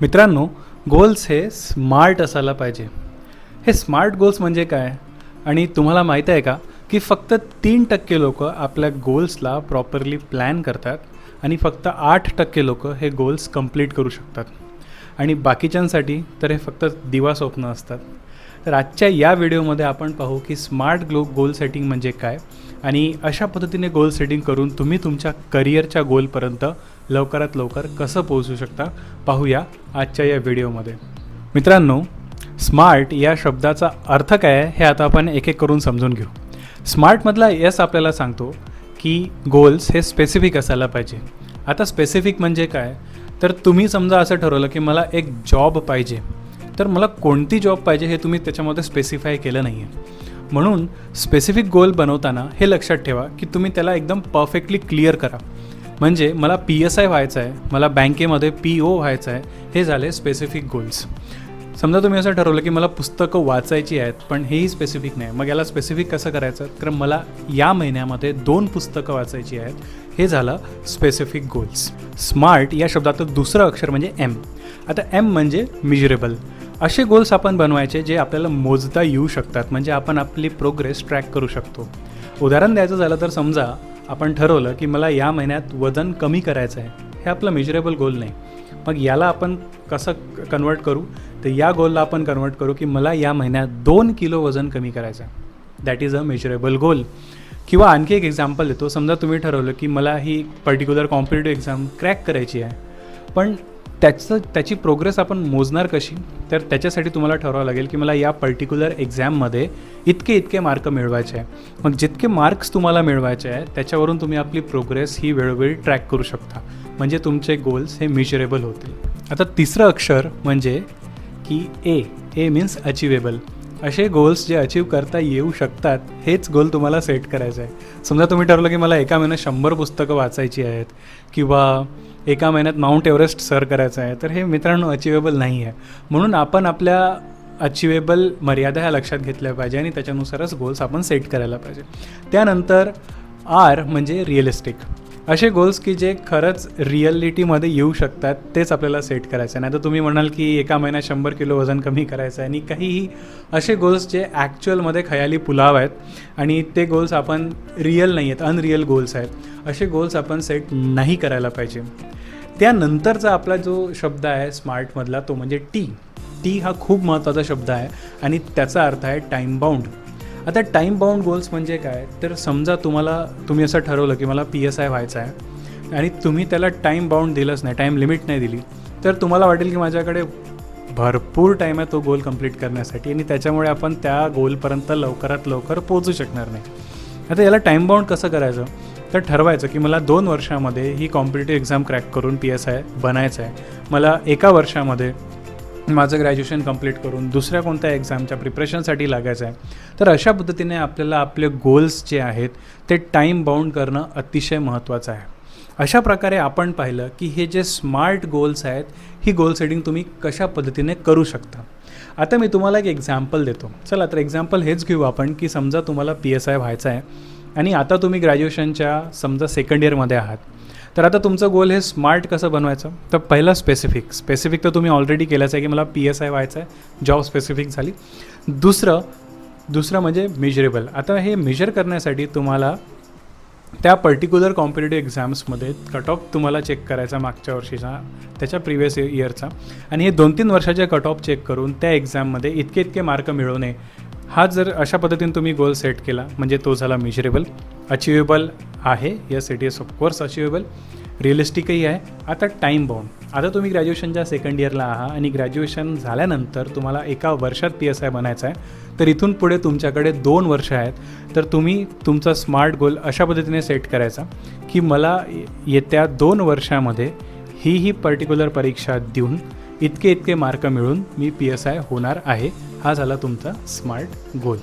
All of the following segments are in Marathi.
मित्रांनो, गोल्स हे स्मार्ट असायला पाहिजे. हे स्मार्ट गोल्स म्हणजे काय आणि तुम्हाला माहीत आहे का की फक्त 3% लोक आपल्या गोल्सला प्रॉपरली प्लॅन करतात आणि फक्त 8% लोक हे गोल्स कंप्लीट करू शकतात आणि बाकीच्यांसाठी तर हे फक्त दिवा स्वप्न असतात. तर आजच्या या व्हिडिओमध्ये आपण पाहू की स्मार्ट गोल सेटिंग म्हणजे काय आणि अशा पद्धतीने गोल सेटिंग करून तुम्ही तुमच्या करिअरच्या गोलपर्यंत लवकरात लवकर कसं पोहोचू शकता पाहूया आजच्या या व्हिडिओमध्ये. मित्रांनो, स्मार्ट या शब्दाचा अर्थ काय आहे हे आता आपण एक एक करून समजून घेऊ. स्मार्टमधला यस आपल्याला सांगतो की गोल्स हे स्पेसिफिक असायला पाहिजे. आता स्पेसिफिक म्हणजे काय, तर तुम्ही समजा असं ठरवलं की मला एक जॉब पाहिजे, तर मला कोणती जॉब पाहिजे हे तुम्ही त्याच्यामध्ये स्पेसिफाय केलं नाही आहे. म्हणून स्पेसिफिक गोल बनवताना हे लक्षात ठेवा की तुम्ही त्याला एकदम परफेक्टली क्लिअर करा. म्हणजे मला PSI व्हायचं आहे, मला बँकेमध्ये PO व्हायचं आहे, हे झाले स्पेसिफिक गोल्स. समजा तुम्ही असं ठरवलं की मला पुस्तकं वाचायची आहेत पण हेही स्पेसिफिक नाही, मग याला स्पेसिफिक कसं करायचं, तर मला या महिन्यामध्ये 2 पुस्तकं वाचायची आहेत, हे झालं स्पेसिफिक गोल्स. स्मार्ट या शब्दाचं दुसरं अक्षर म्हणजे M. आता M म्हणजे मेजरेबल. असे गोल्स आपण बनवायचे जे आपल्याला मोजता येऊ शकतात, म्हणजे आपण आपली प्रोग्रेस ट्रॅक करू शकतो. उदाहरण द्यायचं झालं तर समजा आपण ठरवलं की मला या महिन्यात वजन कमी करायचं आहे, हे आपलं मेजरेबल गोल नाही. मग याला आपण कसं कन्वर्ट करू, तर या गोलला आपण कन्वर्ट करू की मला या महिन्यात 2 किलो वजन कमी करायचं आहे. दॅट इज अ मेजरेबल गोल. किंवा आणखी एक एक्झाम्पल देतो. समजा तुम्ही ठरवलं की मला ही पर्टिक्युलर कॉम्पिटिटिव्ह एक्झाम क्रॅक करायची आहे, पण त्याची प्रोग्रेस आपण मोजणार कशी, तर त्याच्यासाठी तुम्हाला ठरवावं लागेल की मला या पर्टिक्युलर एक्झाममध्ये इतके मार्क मिळवायचे आहे. मग जितके मार्क्स तुम्हाला मिळवायचे आहे त्याच्यावरून तुम्ही आपली प्रोग्रेस ही वेळोवेळी ट्रॅक करू शकता, म्हणजे तुमचे गोल्स हे मेजरेबल होतील. आता तिसरं अक्षर म्हणजे की ए मीन्स अचिवेबल. असे गोल्स जे अचीव करता येऊ शकतात हेच गोल तुम्हाला सेट करायचं आहे. समजा तुम्ही ठरवलं की मला एका महिन्यात 100 पुस्तकं वाचायची आहेत किंवा एका महिन्यात माउंट एव्हरेस्ट सर करायचं आहे, तर हे मित्रांनो अचिवेबल नाही आहे. म्हणून आपण आपल्या अचिवेबल मर्यादा ह्या लक्षात घेतल्या पाहिजे आणि त्याच्यानुसारच गोल्स आपण सेट करायला पाहिजे. त्यानंतर R म्हणजे रिअलिस्टिक. असे गोल्स की जे खरंच रिअलिटीमध्ये येऊ शकतात तेच आपल्याला सेट करायचं आहे. नाही तर तुम्ही म्हणाल की एका महिन्यात 100 किलो वजन कमी करायचं आहे आणि काहीही असे गोल्स जे ॲक्च्युअलमध्ये खयाली पुलाव आहेत आणि ते गोल्स आपण रिअल नाही आहेत, अनरिअल गोल्स आहेत, असे गोल्स आपण सेट नाही करायला पाहिजे. त्यानंतरचा आपला जो शब्द आहे स्मार्टमधला तो म्हणजे टी हा खूप महत्त्वाचा शब्द आहे आणि त्याचा अर्थ आहे टाईम बाउंड. आता टाईम बाउंड गोल्स म्हणजे काय, तर समजा तुम्ही असं ठरवलं की मला PSI व्हायचं आहे आणि तुम्ही त्याला टाईम बाउंड दिलंच नाही, टाईम लिमिट नाही दिली, तर तुम्हाला वाटेल की माझ्याकडे भरपूर टाईम आहे तो गोल कंप्लीट करण्यासाठी आणि त्याच्यामुळे आपण त्या गोलपर्यंत लवकरात लवकर पोहोचू शकणार नाही. आता याला टाईम बाउंड कसं करायचं, तर ठरवायचं की मला 2 वर्षामध्ये ही कॉम्पिटिटिव्ह एक्झाम क्रॅक करून PSI बनायचं आहे, मला 1 वर्षामध्ये माझं ग्रॅज्युएशन कंप्लीट करून दुसऱ्या कोणत्या एक्झामच्या प्रिपरेशनसाठी लागायचं आहे. तर अशा पद्धतीने आपल्याला आपले गोल्स जे आहेत ते टाईम बाउंड करणं अतिशय महत्त्वाचं आहे. अशा प्रकारे आपण पाहिलं की हे जे स्मार्ट गोल्स आहेत ही गोल सेटिंग तुम्ही कशा पद्धतीने करू शकता. आता मी तुम्हाला एक एक्झाम्पल देतो. चला तर एक्झाम्पल हेच घेऊ आपण की समजा तुम्हाला PSI व्हायचं आहे आणि आता तुम्ही ग्रॅज्युएशनच्या समजा 2nd इयरमध्ये आहात. तर आता तुमचं गोल हे स्मार्ट कसं बनवायचं, तर पहिलं स्पेसिफिक तर तुम्ही ऑलरेडी केलंच आहे की मला PSI व्हायचं आहे, जॉब स्पेसिफिक झाली. दुसरं म्हणजे मेजरेबल. आता हे मेजर करण्यासाठी तुम्हाला त्या पर्टिक्युलर कॉम्पिटिटिव्ह एक्झाम्समध्ये कट ऑफ तुम्हाला चेक करायचा मागच्या वर्षीचा, त्याच्या प्रिव्हियस इयरचा, आणि हे 2-3 वर्षाचे कट ऑफ चेक करून त्या एक्झाममध्ये इतके मार्क मिळवणे. हा जर अशा पद्धतीने तुम्ही गोल सेट केला म्हणजे तो झाला मेजरेबल. अचिवेबल आहे, yes it is of course achievable. रिअलिस्टिकही आहे. आता टाईम बाउंड. आता तुम्ही ग्रॅज्युएशनच्या 2nd इयरला आहात आणि ग्रॅज्युएशन झाल्यानंतर तुम्हाला 1 वर्षात PSI बनायचं आहे, तर इथून पुढे तुमच्याकडे 2 वर्ष आहेत. तर तुम्ही तुमचा स्मार्ट गोल अशा पद्धतीने सेट करायचा की मला येत्या 2 वर्षामध्ये ही पर्टिक्युलर परीक्षा देऊन इतके मार्क मिळून मी PSI होणार आहे. हा झाला तुमचा स्मार्ट गोल.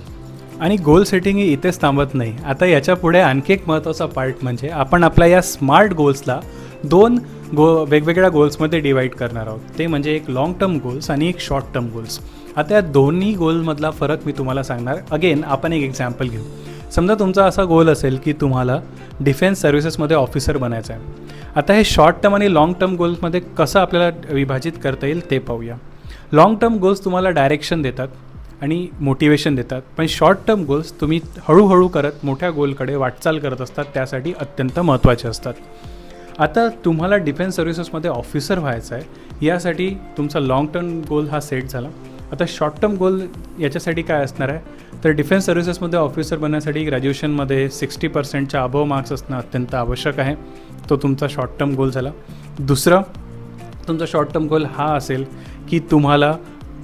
आणि गोल सेटिंग ही इथेच थांबत नाही. आता याच्या पुढे आणखी एक महत्त्वाचा पार्ट म्हणजे आपण आपल्या या स्मार्ट गोल्सला 2 वेगवेगळ्या गोल्समध्ये डिवाईड करणार आहोत. ते म्हणजे एक लाँग टर्म गोल्स आणि एक शॉर्ट टर्म गोल्स. आता या दोन्ही गोलमधला फरक मी तुम्हाला सांगणार. अगेन आपण एक एक्झाम्पल घेऊ. समजा तुमचा असा गोल असेल की तुम्हाला डिफेन्स सर्व्हिसेसमध्ये ऑफिसर बनायचं आहे आता हे शॉर्ट टर्म आणि लाँग टर्म गोल्समध्ये कसं आपल्याला विभाजित करता येईल ते पाहूया. लाँग टर्म गोल्स तुम्हाला डायरेक्शन देतात आणि मोटिवेशन देतात, पण शॉर्ट टर्म गोल्स तुम्ही हळूहळू करत मोठ्या गोलकडे वाटचाल करत असतात, त्यासाठी अत्यंत महत्त्वाचे असतात. आता तुम्हाला डिफेन्स सर्व्हिसेसमध्ये ऑफिसर व्हायचं आहे, यासाठी तुमचा लाँग टर्म गोल हा सेट झाला. आता शॉर्ट टर्म गोल याच्यासाठी काय असणार आहे, तर डिफेन्स सर्व्हिसेसमध्ये ऑफिसर बनण्यासाठी ग्रॅज्युएशनमध्ये 60%च्या अबव मार्क्स असणं अत्यंत आवश्यक आहे. तो तुमचा शॉर्ट टर्म गोल झाला. दुसरं तुमचा शॉर्ट टर्म गोल हा असेल की तुम्हाला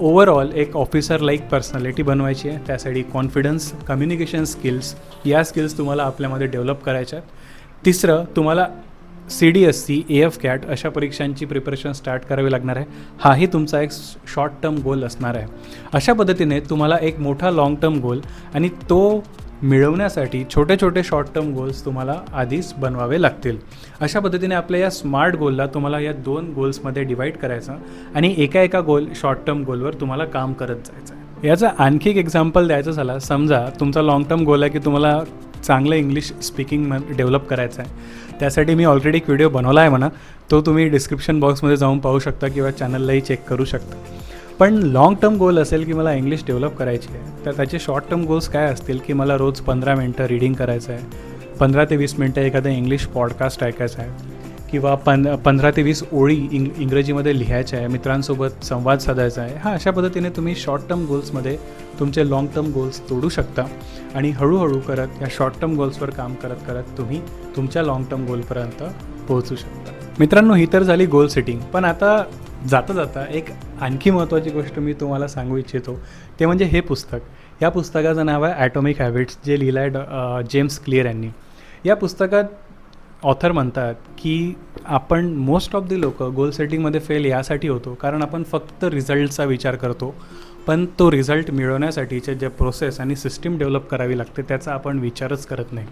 ओव्हरऑल एक ऑफिसर लाईक पर्सनॅलिटी बनवायची आहे. त्यासाठी कॉन्फिडन्स, कम्युनिकेशन स्किल्स, या स्किल्स तुम्हाला आपल्यामध्ये डेव्हलप करायच्या आहेत. तिसरं तुम्हाला CDSC, AFCAT अशा परीक्षांची प्रिपरेशन स्टार्ट करावी लागणार आहे. हाही तुमचा एक शॉर्ट टर्म गोल असणार आहे. अशा पद्धतीने तुम्हाला एक मोठा लाँग टर्म गोल आणि तो मिळवण्यासाठी छोटे छोटे शॉर्ट टर्म गोल्स तुम्हाला आधीच बनवावे लागतील. अशा पद्धतीने आपल्या या स्मार्ट गोलला तुम्हाला या 2 गोल्समध्ये डिवाईड करायचं आणि एका गोल शॉर्ट टर्म गोलवर तुम्हाला काम करत जायचं आहे. याचा आणखी एक एक्झाम्पल द्यायचं झाला, समजा तुमचा लाँग टर्म गोल आहे की तुम्हाला चांगलं इंग्लिश स्पीकिंग डेव्हलप करायचं आहे. त्यासाठी मी ऑलरेडी एक व्हिडिओ बनवला आहे म्हणा, तो तुम्ही डिस्क्रिप्शन बॉक्समध्ये जाऊन पाहू शकता किंवा चॅनललाही चेक करू शकता. पण लाँग टर्म गोल असेल की मला इंग्लिश डेव्हलप करायची आहे, तर त्याचे शॉर्ट टर्म गोल्स काय असतील की मला रोज 15 मिनटं रीडिंग करायचं आहे, 15 ते 20 मिनटं एखादं इंग्लिश पॉडकास्ट ऐकायचं आहे, किंवा 15 ते 20 ओळी इंग्रजीमध्ये लिहायच्या आहे, मित्रांसोबत संवाद साधायचा आहे. अशा पद्धतीने तुम्ही शॉर्ट टर्म गोल्समध्ये तुमचे लाँग टर्म गोल्स तोडू शकता आणि हळूहळू करत या शॉर्ट टर्म गोल्सवर काम करत करत तुम्ही तुमच्या लाँग टर्म गोलपर्यंत पोहोचू शकता. मित्रांनो, ही तर झाली गोल सेटिंग. पण आता जाता जाता एक आणखी महत्त्वाची गोष्ट मी तुम्हाला सांगू इच्छितो, ते म्हणजे हे पुस्तक. या पुस्तकाचं नाव आहे ॲटॉमिक हॅबिट्स, जे लिहिलं आहे जेम्स क्लिअर यांनी. या पुस्तकात ऑथर म्हणतात की आपण मोस्ट ऑफ दी लोक गोल सेटिंगमध्ये फेल यासाठी होतो कारण आपण फक्त रिझल्टचा विचार करतो, पण तो रिझल्ट मिळवण्यासाठीचे जे प्रोसेस आणि सिस्टीम डेव्हलप करावी लागते त्याचा आपण विचारच करत नाही.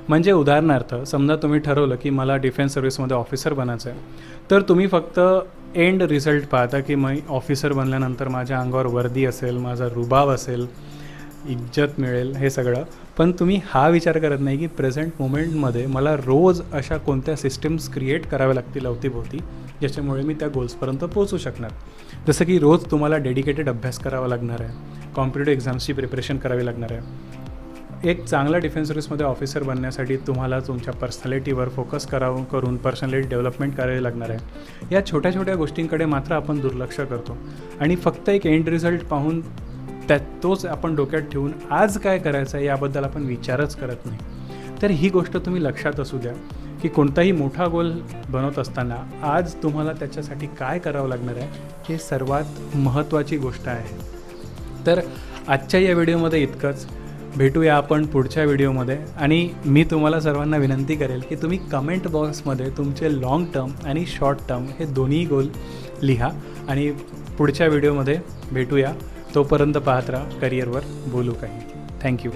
म्हणजे उदाहरणार्थ समजा तुम्ही ठरवलं की मला डिफेन्स सर्व्हिसमध्ये ऑफिसर बनायचं आहे, तर तुम्ही फक्त एंड रिझल्ट पाहता की मग ऑफिसर बनल्यानंतर माझ्या अंगावर वर्दी असेल, माझा रुबाब असेल, इज्जत मिळेल, हे सगळं. पण तुम्ही हा विचार करत नाही की प्रेझेंट मोमेंटमध्ये मला रोज अशा कोणत्या सिस्टम्स क्रिएट कराव्या लागतील अवतीभोवती ज्याच्यामुळे मी त्या गोल्सपर्यंत पोहोचू शकणार. जसं की रोज तुम्हाला डेडिकेटेड अभ्यास करावा लागणार आहे, कॉम्पिटेटिव्ह एक्झाम्सची प्रिपरेशन करावी लागणार आहे. एक चांगला डिफेन्स सर्व्हिसमध्ये ऑफिसर बनण्यासाठी तुम्हाला तुमच्या पर्सनॅलिटीवर फोकस करून पर्सनॅलिटी डेव्हलपमेंट करावी लागणार आहे. या छोट्या छोट्या गोष्टींकडे मात्र आपण दुर्लक्ष करतो आणि फक्त एक एंड रिझल्ट पाहून तोच आपण डोक्यात ठेवून आज काय करायचं आहे याबद्दल आपण विचारच करत नाही. तर ही गोष्ट तुम्ही लक्षात असू द्या की कोणताही मोठा गोल बनवत असताना आज तुम्हाला त्याच्यासाठी काय करावं लागणार आहे हे सर्वात महत्त्वाची गोष्ट आहे. तर आजच्या या व्हिडिओमध्ये इतकंच. भेटूया आपण पुढच्या व्हिडिओमध्ये आणि मी तुम्हाला सर्वांना विनंती करेल की तुम्ही कमेंट बॉक्समध्ये तुमचे लाँग टर्म आणि शॉर्ट टर्म हे दोन्ही गोल लिहा आणि पुढच्या व्हिडिओमध्ये भेटूया. तोपर्यंत पाहत राहा करिअरवर बोलू काही. थँक्यू.